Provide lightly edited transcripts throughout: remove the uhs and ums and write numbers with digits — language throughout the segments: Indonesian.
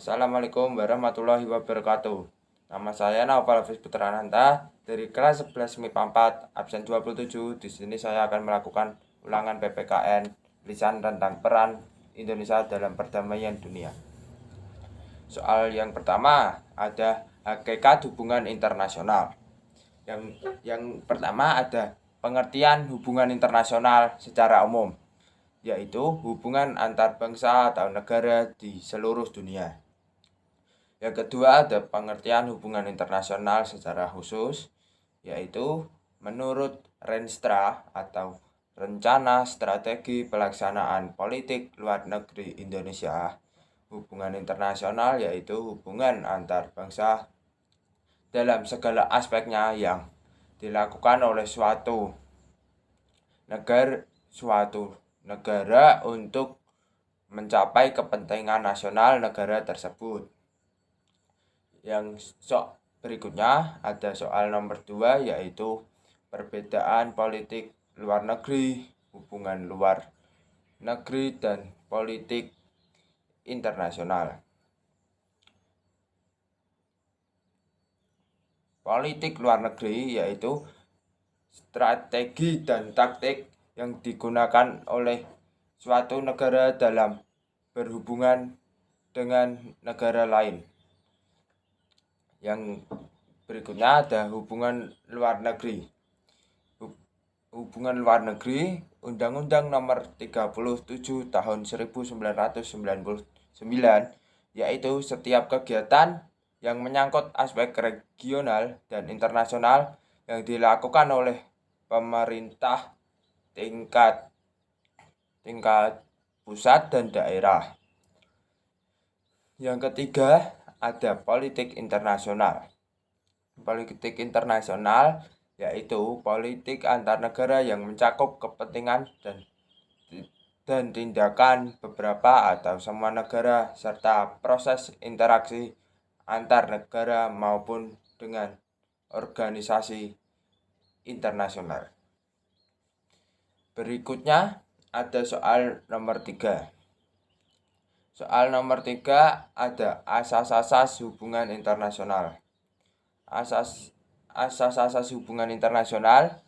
Assalamualaikum warahmatullahi wabarakatuh. Nama saya Naufal Hafiz Putrananta dari kelas 11 MIPA 4, absen 27. Di sini saya akan melakukan ulangan PPKN lisan tentang peran Indonesia dalam perdamaian dunia. Soal yang pertama ada hakikat hubungan internasional. Yang pertama ada pengertian hubungan internasional secara umum, yaitu hubungan antar bangsa atau negara di seluruh dunia. Yang kedua ada pengertian hubungan internasional secara khusus, yaitu menurut Renstra atau Rencana Strategi Pelaksanaan Politik Luar Negeri Indonesia. Hubungan internasional yaitu hubungan antar bangsa dalam segala aspeknya yang dilakukan oleh suatu negara untuk mencapai kepentingan nasional negara tersebut. Yang berikutnya ada soal nomor 2, yaitu perbedaan politik luar negeri, hubungan luar negeri dan politik internasional. Politik luar negeri yaitu strategi dan taktik yang digunakan oleh suatu negara dalam berhubungan dengan negara lain. Yang berikutnya ada hubungan luar negeri. Hubungan luar negeri, Undang-Undang Nomor 37 Tahun 1999, yaitu setiap kegiatan yang menyangkut aspek regional dan internasional yang dilakukan oleh pemerintah tingkat pusat dan daerah. Yang ketiga ada politik internasional. Politik internasional yaitu politik antar negara yang mencakup kepentingan dan tindakan beberapa atau semua negara serta proses interaksi antar negara maupun dengan organisasi internasional. Berikutnya ada soal nomor 3. Soal nomor 3 ada asas-asas hubungan internasional. Asas-asas hubungan internasional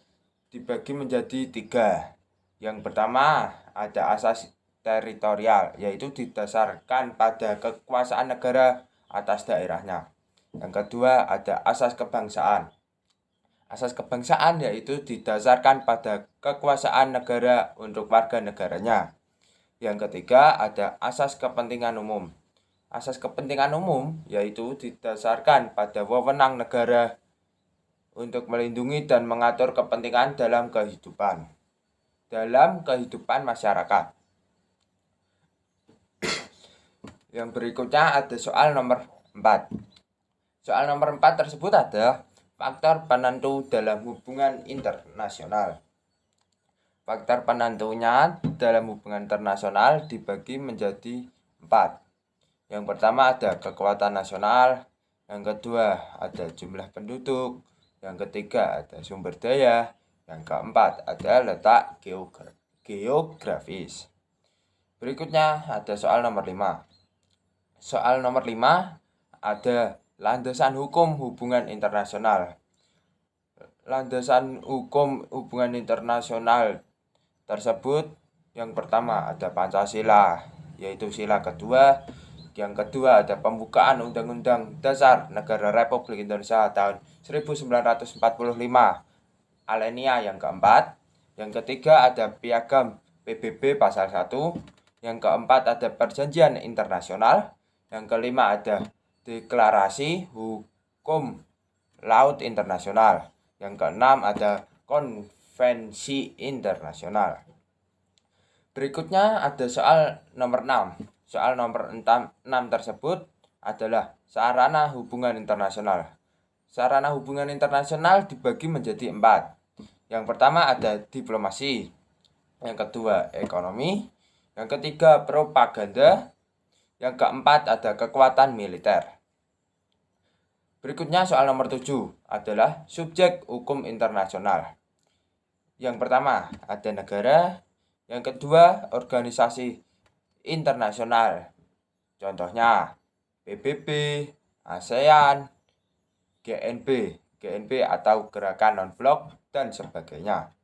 dibagi menjadi 3. Yang pertama ada asas teritorial, yaitu didasarkan pada kekuasaan negara atas daerahnya. Yang kedua ada asas kebangsaan. Asas kebangsaan yaitu didasarkan pada kekuasaan negara untuk warga negaranya. Yang ketiga ada asas kepentingan umum. Asas kepentingan umum yaitu didasarkan pada wewenang negara untuk melindungi dan mengatur kepentingan dalam kehidupan masyarakat. Yang berikutnya ada soal nomor 4. Soal nomor 4 tersebut ada faktor penentu dalam hubungan internasional. Faktor penentunya dalam hubungan internasional dibagi menjadi 4. Yang pertama ada kekuatan nasional, yang kedua ada jumlah penduduk, yang ketiga ada sumber daya, yang keempat ada letak geografis. Berikutnya ada soal nomor 5. Soal nomor 5 ada landasan hukum hubungan internasional. Landasan hukum hubungan internasional tersebut yang pertama ada Pancasila, yaitu sila kedua. Yang kedua ada pembukaan Undang-Undang Dasar Negara Republik Indonesia tahun 1945, alinea yang keempat. Yang ketiga ada Piagam PBB pasal 1. Yang keempat ada Perjanjian Internasional. Yang kelima ada Deklarasi Hukum Laut Internasional. Yang keenam ada Konvensi Internasional. Berikutnya ada soal nomor 6. Soal nomor 6 tersebut adalah sarana hubungan internasional. Sarana hubungan internasional dibagi menjadi 4. Yang pertama ada diplomasi. Yang kedua ekonomi. Yang ketiga propaganda. Yang keempat ada kekuatan militer. Berikutnya soal nomor 7 adalah subjek hukum internasional. Yang pertama ada negara. Yang kedua organisasi internasional. Contohnya PBB, ASEAN, GNB atau Gerakan Non-Blok, dan sebagainya.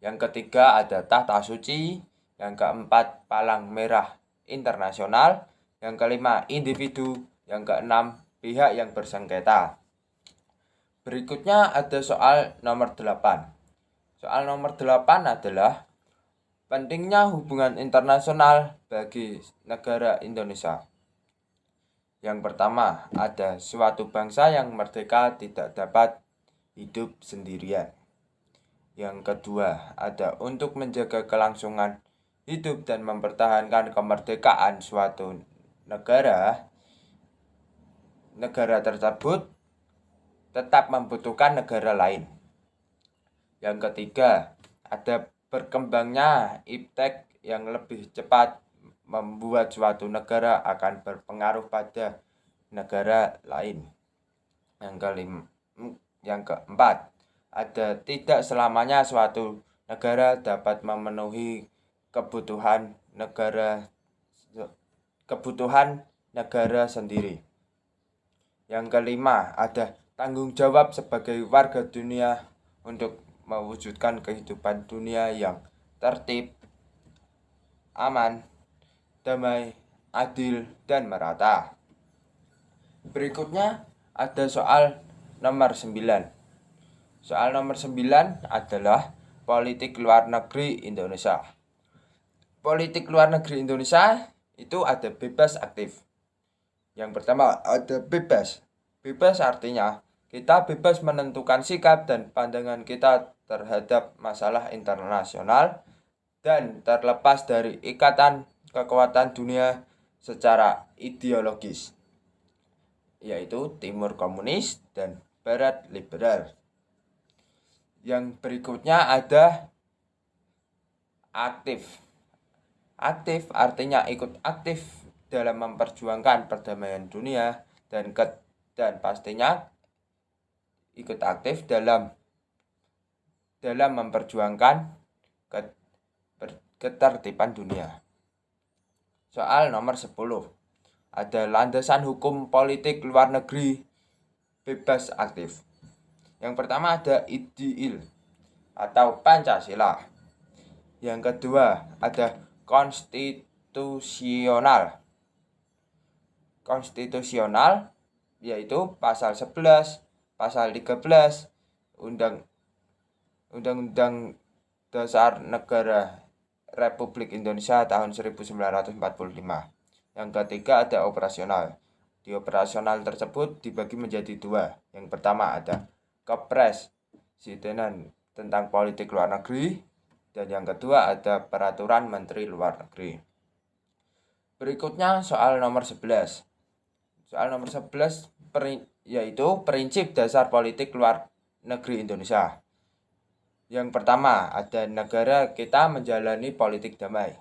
Yang ketiga ada Tahta Suci, yang keempat Palang Merah Internasional, yang kelima individu, yang keenam pihak yang bersengketa. Berikutnya ada soal nomor 8. Soal nomor 8 adalah pentingnya hubungan internasional bagi negara Indonesia. Yang pertama, ada suatu bangsa yang merdeka tidak dapat hidup sendirian. Yang kedua, ada untuk menjaga kelangsungan hidup dan mempertahankan kemerdekaan suatu negara tersebut tetap membutuhkan negara lain. Yang ketiga, ada berkembangnya iptek yang lebih cepat membuat suatu negara akan berpengaruh pada negara lain. Yang keempat, ada tidak selamanya suatu negara dapat memenuhi kebutuhan negara sendiri. Yang kelima, ada tanggung jawab sebagai warga dunia untuk mewujudkan kehidupan dunia yang tertib, aman, damai, adil, dan merata. Berikutnya ada soal nomor 9. Soal nomor 9 adalah politik luar negeri Indonesia. Politik luar negeri Indonesia itu ada bebas aktif. Yang pertama ada bebas. Bebas artinya kita bebas menentukan sikap dan pandangan kita terhadap masalah internasional dan terlepas dari ikatan kekuatan dunia secara ideologis, yaitu Timur komunis dan Barat liberal. Yang berikutnya ada aktif. Aktif artinya ikut aktif dalam memperjuangkan perdamaian dunia dan pastinya ikut aktif dalam memperjuangkan ketertiban dunia. Soal nomor 10. Ada landasan hukum politik luar negeri bebas aktif. Yang pertama ada IDIL atau Pancasila. Yang kedua ada konstitusional. Konstitusional yaitu pasal 11, pasal 13 Undang-Undang Dasar Negara Republik Indonesia tahun 1945. Yang ketiga ada operasional. Di operasional tersebut dibagi menjadi 2. Yang pertama ada Kepres Sidenan tentang politik luar negeri, dan yang kedua ada Peraturan Menteri Luar Negeri. Berikutnya soal nomor 11. Soal nomor 11 yaitu prinsip dasar politik luar negeri Indonesia. Yang pertama ada negara kita menjalani politik damai.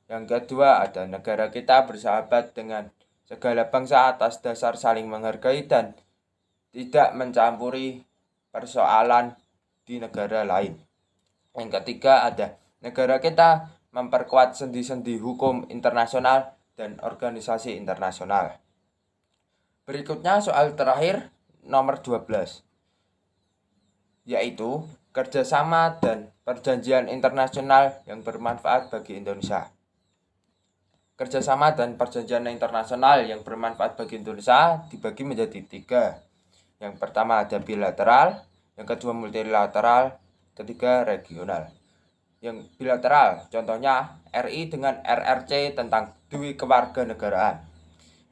Yang kedua ada negara kita bersahabat dengan segala bangsa atas dasar saling menghargai dan tidak mencampuri persoalan di negara lain. Yang ketiga ada negara kita memperkuat sendi-sendi hukum internasional dan organisasi internasional. Berikutnya soal terakhir nomor 12, yaitu kerjasama dan perjanjian internasional yang bermanfaat bagi Indonesia. Kerjasama dan perjanjian internasional yang bermanfaat bagi Indonesia dibagi menjadi 3. Yang pertama ada bilateral, yang kedua multilateral, ketiga regional. Yang bilateral contohnya RI dengan RRC tentang duit kewarganegaraan.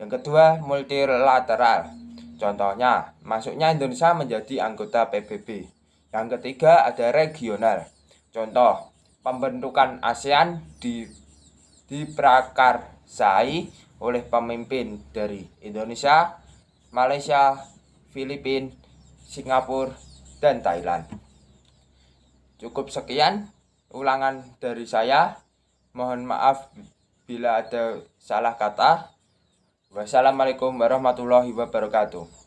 Yang kedua multilateral, contohnya masuknya Indonesia menjadi anggota PBB. Yang ketiga ada regional, contoh pembentukan ASEAN diprakarsai oleh pemimpin dari Indonesia, Malaysia, Filipina, Singapura, dan Thailand. Cukup sekian ulangan dari saya. Mohon maaf bila ada salah kata. Wassalamualaikum warahmatullahi wabarakatuh.